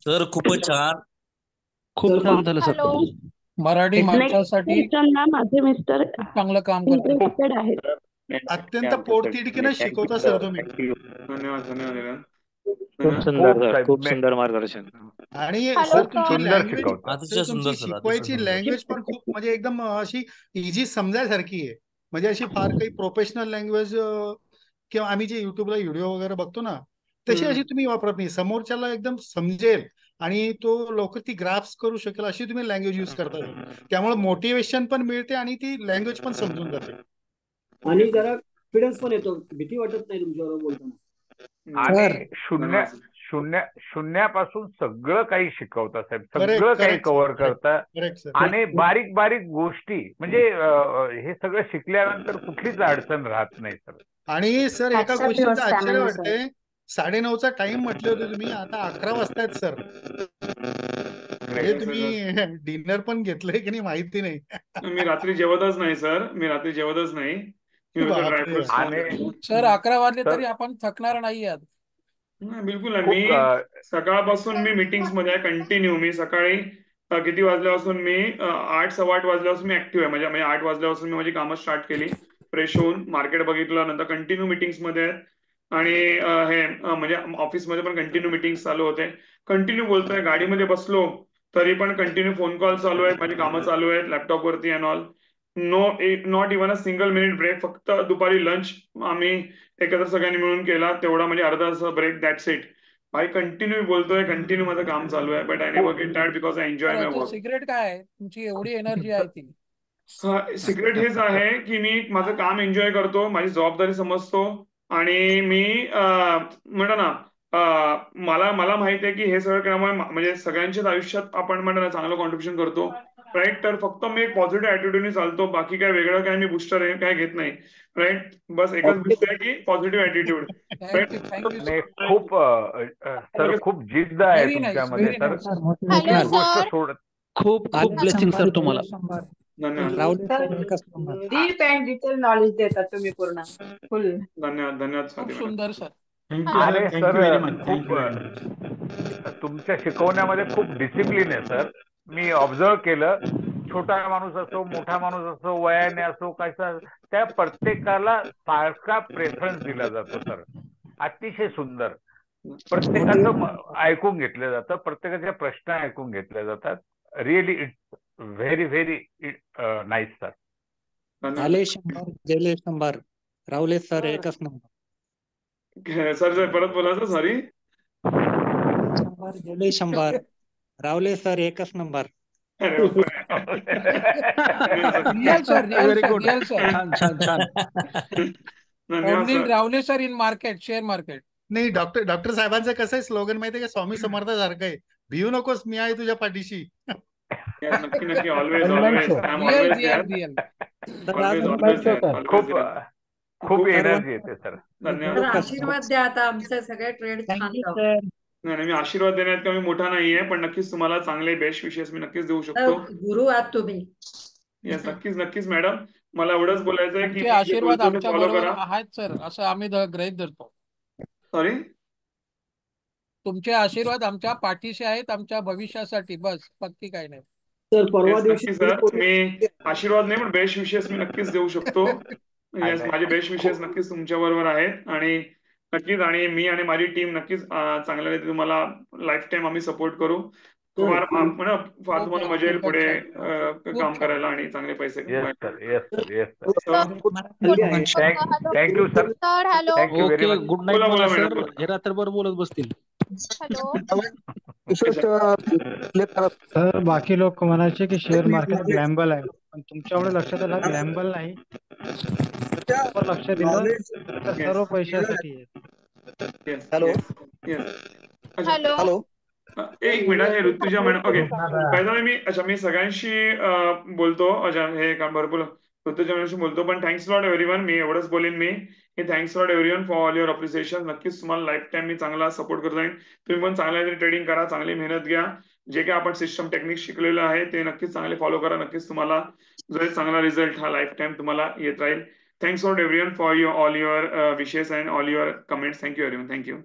Sir खूपच छान. खूप छान झालं सर. हॅलो. मराठी नेक्स्ट माणसासाठी क्वेश्चनला माझे मिस्टर खूप चांगलं काम करतात. इंटरेस्टेड आहेत. अत्यंत पोटतिडकीने शिकवता सर तुम्ही. धन्यवाद धन्यवाद खूप धन्यवाद. सुंदर सर, खूप सुंदर मार्गदर्शन. आणि हॅलो सर तुमची सर. सुंदर लँग्वेज शिकवतात. अतिशय सुंदर तुमची सर, अतिशय शिकवायची सुंदर. लँग्वेज पण खूप म्हणजे एकदम अशी इझी समजायसारखी आहे. म्हणजे अशी फार काही प्रोफेशनल लँग्वेज किंवा आम्ही जे युट्यूबला व्हिडिओ वगैरे बघतो ना तशी अशी तुम्ही वापरत नाही. समोरच्याला एकदम समजेल आणि तो लवकर ती ग्राफ्स करू शकेल अशी तुम्ही लँग्वेज यूज करता. त्यामुळे मोटिवेशन पण मिळते आणि ती लँग्वेज पण समजून जाते. आणि जरा कॉन्फिडन्स पण येतो, भीती वाटत नाही तुमच्याबरोबर बोलताना. आणि शून्य शून्य शून्यापासून सगळं काही शिकवतात साहेब, Correct, सगळं काही correct, कव्हर correct, करतात. correct, sir. आणि बारीक बारीक गोष्टी म्हणजे हे सगळं शिकल्यानंतर कुठलीच अडचण राहत नाही सर. आणि सर एका Accept गोष्टीचं your आश्चर्य stamina, वाटते, 9:30चा टाइम म्हटले होते तुम्ही, आता 11 वाजतायत सर. म्हणजे तुम्ही डिनर पण घेतलंय की नाही माहिती नाही. मी रात्री जेवतच नाही सर, मी रात्री जेवतच नाही. मी बापरे. आणि सर 11 वाजले तरी आपण थकणार नाही आहात. बिलकुल नाही. मी सकाळपासून मी मीटिंग्स मध्ये कंटिन्यू. मी सकाळी किती वाजल्यापासून मी 8 सव्वा 8 वाजल्यापासून मी ऍक्टिव्ह आहे. म्हणजे 8 वाजल्यापासून मी माझी कामं स्टार्ट केली. फ्रेश होऊन मार्केट बघितलं, नंतर कंटिन्यू मीटिंग्स मध्ये आहे. आणि हे म्हणजे ऑफिसमध्ये पण कंटिन्यू मीटिंग्स चालू होते. कंटिन्यू बोलतोय, गाडीमध्ये बसलो तरी पण कंटिन्यू फोन कॉल चालू आहेत, माझी कामं चालू आहेत लॅपटॉप वरती and all. Not even a single minute break. फक्त दुपारी लंच आम्ही एकत्र सगळ्यांनी मिळून केला, तेवढा म्हणजे अर्धा तास ब्रेक, दॅट्स इट. भाई कंटिन्यू बोलतोय, कंटिन्यू माझं काम चालू आहे. But I never get tired because I enjoy my work. Secret काय आहे तुमची एवढी एनर्जी आहे ती? सिक्रेट हेच आहे की मी माझं काम एन्जॉय करतो, माझी जबाबदारी समजतो. आणि मी म्हणतो ना, मला मला माहित आहे की हे सगळं केल्यामुळे म्हणजे सगळ्यांच्याच आयुष्यात आपण म्हणतो ना चांगलं कॉन्ट्रीब्युशन करतो. राईट. तर फक्त मी एक पॉझिटिव्ह ॲटिट्यूडने चालतो, बाकी काय वेगळं काय मी बुस्टर काय घेत नाही. राईट. बस एकच गोष्ट आहे की पॉझिटिव्ह ॲटिट्यूड. थँक्यू थँक्यू नाही, खूप सर खूप जिद्द आहे व्हेरी नाईस, तुमच्यामध्ये व्हेरी सर. नाईस. हॅलो एक गोष्ट सर. सोडत. खूप खूप ब्लेसिंग सर तुम्हाला. धन्यवाद डीप अँड डिटेल नॉलेज देतात तुम्ही पूर्ण फुल. धन्यवाद धन्यवाद खूप स्वाती मॅडम. सुंदर सर. अरे सर खूप तुमच्या शिकवण्यामध्ये खूप डिसिप्लिन आहे सर. मी ऑब्झर्व केलं, छोटा माणूस असो, मोठा माणूस असो, वयाने असो, कसा, त्या प्रत्येकाला सारखा प्रेफरन्स दिला जातो सर. अतिशय सुंदर. प्रत्येकाचं ऐकून घेतलं जातं, प्रत्येकाचे प्रश्न ऐकून घेतले जातात. Really it's very very nice sir. आले 100 गेले 100. रावले सर एकच नंबर. सर परत बोलायचं, सॉरी. 100 गेले 100. रावले सर एकच number. Real sir, real sir, real sir. छान छान छान. धन्यवाद ओनली सर. रावले sir in market, share market. नाही, डॉक्टर साहेबांचं कसं आहे स्लोगन माहितीये का, स्वामी समर्थासारखं आहे, भिऊ नकोस मी आहे तुझ्या पाठीशी. नक्की नक्की. Always always I am real always real there. Real. Always always there. खूप खूप एनर्जी येते सर. तर धन्यवाद. आशीर्वाद द्या आता, आमचे सगळे ट्रेड छान जाऊ. नाही, मी आशीर्वाद देण्यात कमी मोठा नाहीये, पण नक्कीच तुम्हाला चांगले बेस्ट विशेष मी नक्कीच देऊ शकतो. गुरु आहात तुम्ही. येस, नक्कीच नक्कीच मॅडम. मला एवढंच बोलायचं आहे की तुमचे आशीर्वाद आमच्या फॉलो बरोबर करा. आहेत सर, असं आम्ही गृहीत धरतो. सॉरी. तुमचे आशीर्वाद आमच्या पाठीशी आहेत, आमच्या भविष्यासाठी, बस, बाकी काही नाही. सर परवा दिवशी नक्की सर. मी आशीर्वाद नाही पण बेस्ट विशेष मी नक्कीच देऊ शकतो. येस, माझे बेस्ट विशेस नक्कीच तुमच्या बरोबर आहेत. आणि नक्कीच, आणि मी आणि माझी टीम नक्कीच चांगल्या रीती तुम्हाला लाईफ टाईम आम्ही सपोर्ट करू. फार तुम्हाला मजा येईल पुढे काम करायला आणि चांगले पैसे कमवायला. Thank you sir. Sir hello. Thank you very okay, much. Good night बोला मला मॅडम. सर. हे रात्रभर बोलत बसतील. हॅलो. सर बाकी लोक म्हणायचे की शेअर मार्केट ग्लॅम्बल आहे, पण तुमच्यामुळे लक्षात आलं ग्लॅम्बल नाही. लक्ष दिलं तर सर्व पैशासाठी आहे. हॅलो. हॅलो. एक मिनिट, हे ऋतुजा मॅडम. ओके, मी सगळ्यांशी बोलतो. हे काम भरपूर ऋतुजा मॅडमशी बोलतो, पण थँक्स लॉट एव्हरीवन. मी एवढंच बोलेन मी की thanks lot everyone for all your appreciation. नक्कीच तुम्हाला लाईफ टाईम मी चांगला सपोर्ट करत जाईन. तुम्ही पण चांगल्या ट्रेडिंग करा, चांगली मेहनत घ्या. जे काही आपण सिस्टम टेक्निक शिकलेलं आहे ते नक्कीच चांगले फॉलो करा. नक्कीच तुम्हाला जो एक चांगला रिझल्ट हा लाईफ टाईम तुम्हाला येत राहील. Thanks lot everyone for all your wishes and all your comments. Thank you everyone. Thank you.